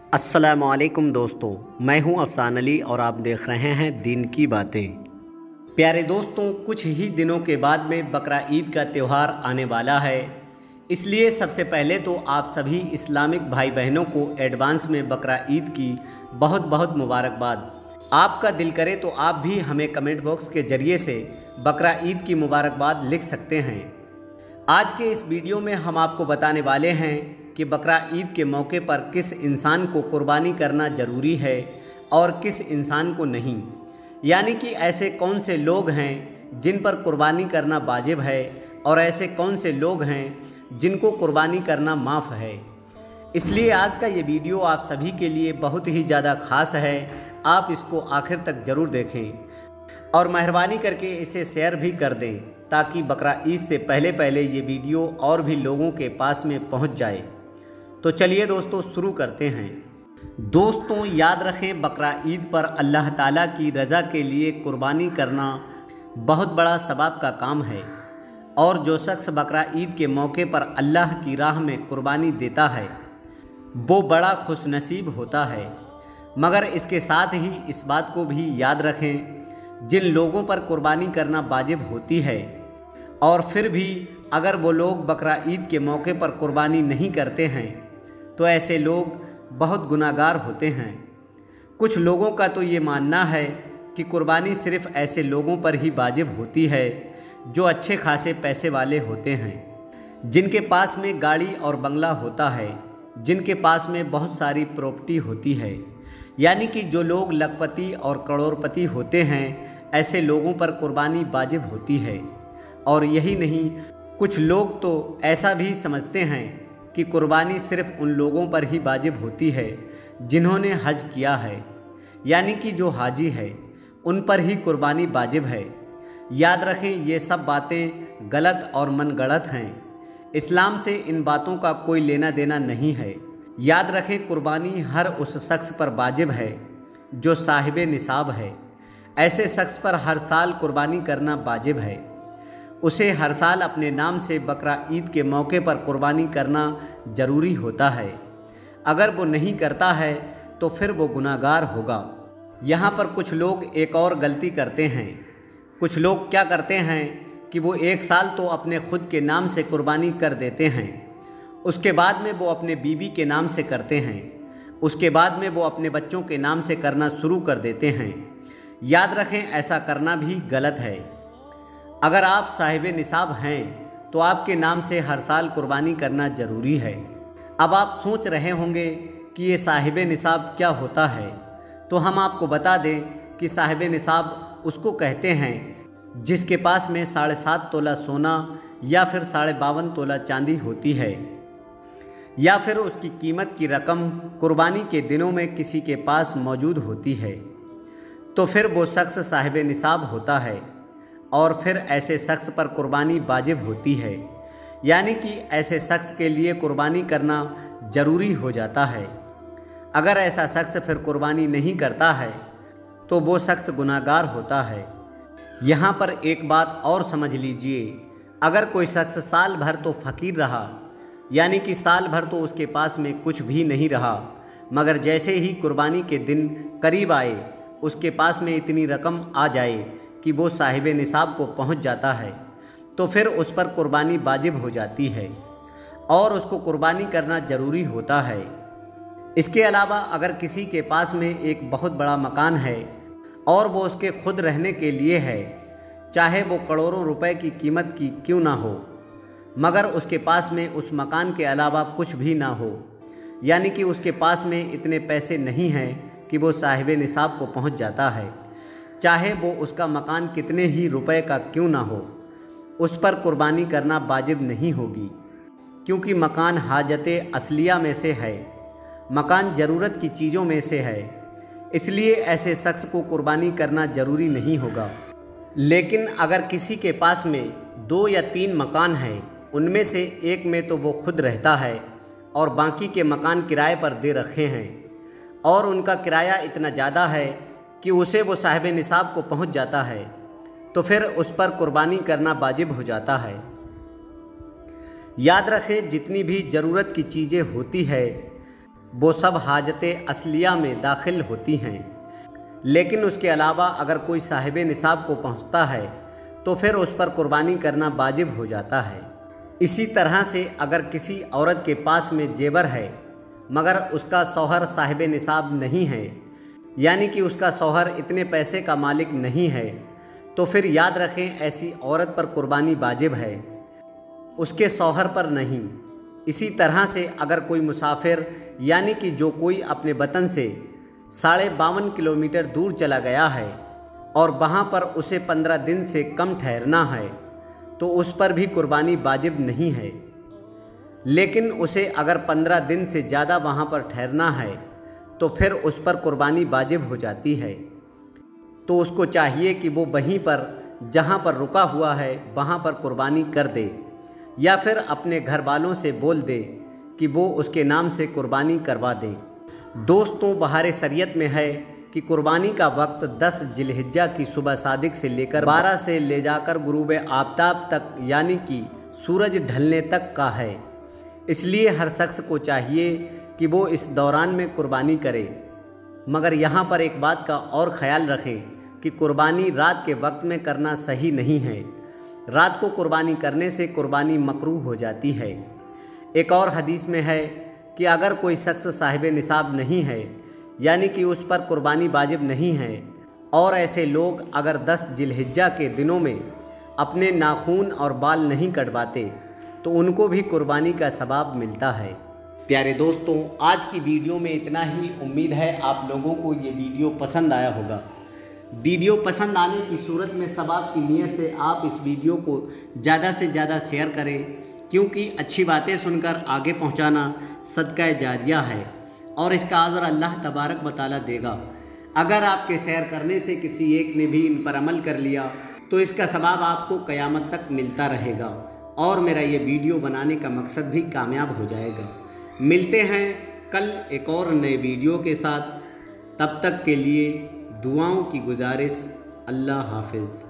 अस्सलामुअलैकुम दोस्तों, मैं हूं अफसान अली और आप देख रहे हैं दिन की बातें। प्यारे दोस्तों, कुछ ही दिनों के बाद में बकरा ईद का त्यौहार आने वाला है। इसलिए सबसे पहले तो आप सभी इस्लामिक भाई बहनों को एडवांस में बकरा ईद की बहुत बहुत मुबारकबाद। आपका दिल करे तो आप भी हमें कमेंट बॉक्स के ज़रिए से बकरा ईद की मुबारकबाद लिख सकते हैं। आज के इस वीडियो में हम आपको बताने वाले हैं कि बकरा ईद के मौके पर किस इंसान को कुर्बानी करना ज़रूरी है और किस इंसान को नहीं। यानी कि ऐसे कौन से लोग हैं जिन पर कुर्बानी करना वाजिब है और ऐसे कौन से लोग हैं जिनको कुर्बानी करना माफ़ है। इसलिए आज का ये वीडियो आप सभी के लिए बहुत ही ज़्यादा ख़ास है। आप इसको आखिर तक ज़रूर देखें और मेहरबानी करके इसे शेयर भी कर दें ताकि बकरा ईद से पहले ये वीडियो और भी लोगों के पास में पहुंच जाए। तो चलिए दोस्तों शुरू करते हैं। दोस्तों याद रखें, बकरा ईद पर अल्लाह ताला की रज़ा के लिए कुर्बानी करना बहुत बड़ा सवाब का काम है और जो शख्स बकरा ईद के मौके पर अल्लाह की राह में कुर्बानी देता है वो बड़ा खुशनसीब होता है। मगर इसके साथ ही इस बात को भी याद रखें, जिन लोगों पर कुर्बानी करना वाजिब होती है और फिर भी अगर वो लोग बकरा ईद के मौके पर कुर्बानी नहीं करते हैं तो ऐसे लोग बहुत गुनाहगार होते हैं। कुछ लोगों का तो ये मानना है कि कुर्बानी सिर्फ़ ऐसे लोगों पर ही वाजिब होती है जो अच्छे खासे पैसे वाले होते हैं, जिनके पास में गाड़ी और बंगला होता है, जिनके पास में बहुत सारी प्रॉपर्टी होती है। यानी कि जो लोग लखपति और करोड़पति होते हैं ऐसे लोगों पर कुर्बानी वाजिब होती है। और यही नहीं, कुछ लोग तो ऐसा भी समझते हैं कि कुर्बानी सिर्फ़ उन लोगों पर ही वाजिब होती है जिन्होंने हज किया है, यानी कि जो हाजी है उन पर ही कुर्बानी वाजिब है। याद रखें, ये सब बातें गलत और मनगढ़ंत हैं। इस्लाम से इन बातों का कोई लेना देना नहीं है। याद रखें, कुर्बानी हर उस शख्स पर वाजिब है जो साहिब निसाब है। ऐसे शख्स पर हर साल कुर्बानी करना वाजिब है। उसे हर साल अपने नाम से बकरा ईद के मौके पर कुर्बानी करना ज़रूरी होता है। अगर वो नहीं करता है तो फिर वो गुनाहगार होगा। यहाँ पर कुछ लोग एक और गलती करते हैं। कुछ लोग क्या करते हैं कि वो एक साल तो अपने खुद के नाम से कुर्बानी कर देते हैं, उसके बाद में वो अपने बीवी के नाम से करते हैं, उसके बाद में वो अपने बच्चों के नाम से करना शुरू कर देते हैं। याद रखें, ऐसा करना भी गलत है। अगर आप साहिब निसाब हैं तो आपके नाम से हर साल कुर्बानी करना ज़रूरी है। अब आप सोच रहे होंगे कि ये साहिब निसाब क्या होता है, तो हम आपको बता दें कि साहिब निसाब उसको कहते हैं जिसके पास में 7.5 तोला सोना या फिर 52.5 तोला चांदी होती है, या फिर उसकी कीमत की रकम कुर्बानी के दिनों में किसी के पास मौजूद होती है, तो फिर वो शख्स साहिब निसाब होता है और फिर ऐसे शख्स पर कुर्बानी वाजिब होती है। यानी कि ऐसे शख्स के लिए कुर्बानी करना ज़रूरी हो जाता है। अगर ऐसा शख्स फिर कुर्बानी नहीं करता है तो वो शख्स गुनाहगार होता है। यहाँ पर एक बात और समझ लीजिए, अगर कोई शख्स साल भर तो फ़कीर रहा, यानी कि साल भर तो उसके पास में कुछ भी नहीं रहा, मगर जैसे ही कुर्बानी के दिन करीब आए उसके पास में इतनी रकम आ जाए कि वो साहिब निसाब को पहुंच जाता है, तो फिर उस पर कुर्बानी वाजिब हो जाती है और उसको कुर्बानी करना ज़रूरी होता है। इसके अलावा अगर किसी के पास में एक बहुत बड़ा मकान है और वो उसके खुद रहने के लिए है, चाहे वो करोड़ों रुपए की कीमत की क्यों ना हो, मगर उसके पास में उस मकान के अलावा कुछ भी ना हो, यानी कि उसके पास में इतने पैसे नहीं हैं कि वो साहिब निसाब को पहुंच जाता है, चाहे वो उसका मकान कितने ही रुपए का क्यों ना हो, उस पर कुर्बानी करना वाजिब नहीं होगी। क्योंकि मकान हाजते असलिया में से है, मकान ज़रूरत की चीज़ों में से है, इसलिए ऐसे शख्स को कुर्बानी करना ज़रूरी नहीं होगा। लेकिन अगर किसी के पास में 2 या 3 मकान हैं, उनमें से एक में तो वो खुद रहता है और बाकी के मकान किराए पर दे रखे हैं और उनका किराया इतना ज़्यादा है कि उसे वो साहिब निसाब को पहुंच जाता है, तो फिर उस पर कुर्बानी करना वाजिब हो जाता है। याद रखें, जितनी भी ज़रूरत की चीज़ें होती है वो सब हाजतें असलिया में दाखिल होती हैं। लेकिन उसके अलावा अगर कोई साहिब निसाब को पहुंचता है तो फिर उस पर कुर्बानी करना वाजिब हो जाता है। इसी तरह से अगर किसी औरत के पास में जेवर है मगर उसका शौहर साहिब निसाब नहीं है, यानी कि उसका शौहर इतने पैसे का मालिक नहीं है, तो फिर याद रखें ऐसी औरत पर कुर्बानी वाजिब है, उसके शौहर पर नहीं। इसी तरह से अगर कोई मुसाफिर यानी कि जो कोई अपने वतन से 52.5 किलोमीटर दूर चला गया है और वहाँ पर उसे 15 दिन से कम ठहरना है तो उस पर भी कुर्बानी वाजिब नहीं है। लेकिन उसे अगर 15 दिन से ज़्यादा वहाँ पर ठहरना है तो फिर उस पर कुर्बानी वाजिब हो जाती है। तो उसको चाहिए कि वो वहीं पर जहाँ पर रुका हुआ है वहाँ पर कुर्बानी कर दे, या फिर अपने घर वालों से बोल दे कि वो उसके नाम से कुर्बानी करवा दें। दोस्तों, बहार शरीयत में है कि कुर्बानी का वक्त 10 जिलहिज्जा की सुबह सादिक से लेकर 12 से ले जाकर गुरूब आफताब तक यानी कि सूरज ढलने तक का है। इसलिए हर शख्स को चाहिए कि वो इस दौरान में कुर्बानी करे। मगर यहाँ पर एक बात का और ख़याल रखें कि कुर्बानी रात के वक्त में करना सही नहीं है। रात को कुर्बानी करने से कुर्बानी मकरूह हो जाती है। एक और हदीस में है कि अगर कोई शख्स साहिब निसाब नहीं है यानी कि उस पर कुर्बानी वाजिब नहीं है और ऐसे लोग अगर 10 जिलहिज्जा के दिनों में अपने नाखून और बाल नहीं कटवाते तो उनको भी कुर्बानी का सवाब मिलता है। प्यारे दोस्तों, आज की वीडियो में इतना ही। उम्मीद है आप लोगों को ये वीडियो पसंद आया होगा। वीडियो पसंद आने की सूरत में सवाब की नीयत से आप इस वीडियो को ज़्यादा से ज़्यादा शेयर करें, क्योंकि अच्छी बातें सुनकर आगे पहुंचाना सदका जारिया है और इसका अजर अल्लाह तबारक व तआला देगा। अगर आपके शेयर करने से किसी एक ने भी इन पर अमल कर लिया तो इसका सवाब आपको क़यामत तक मिलता रहेगा और मेरा ये वीडियो बनाने का मकसद भी कामयाब हो जाएगा। मिलते हैं कल एक और नए वीडियो के साथ। तब तक के लिए दुआओं की गुजारिश। अल्लाह हाफिज़।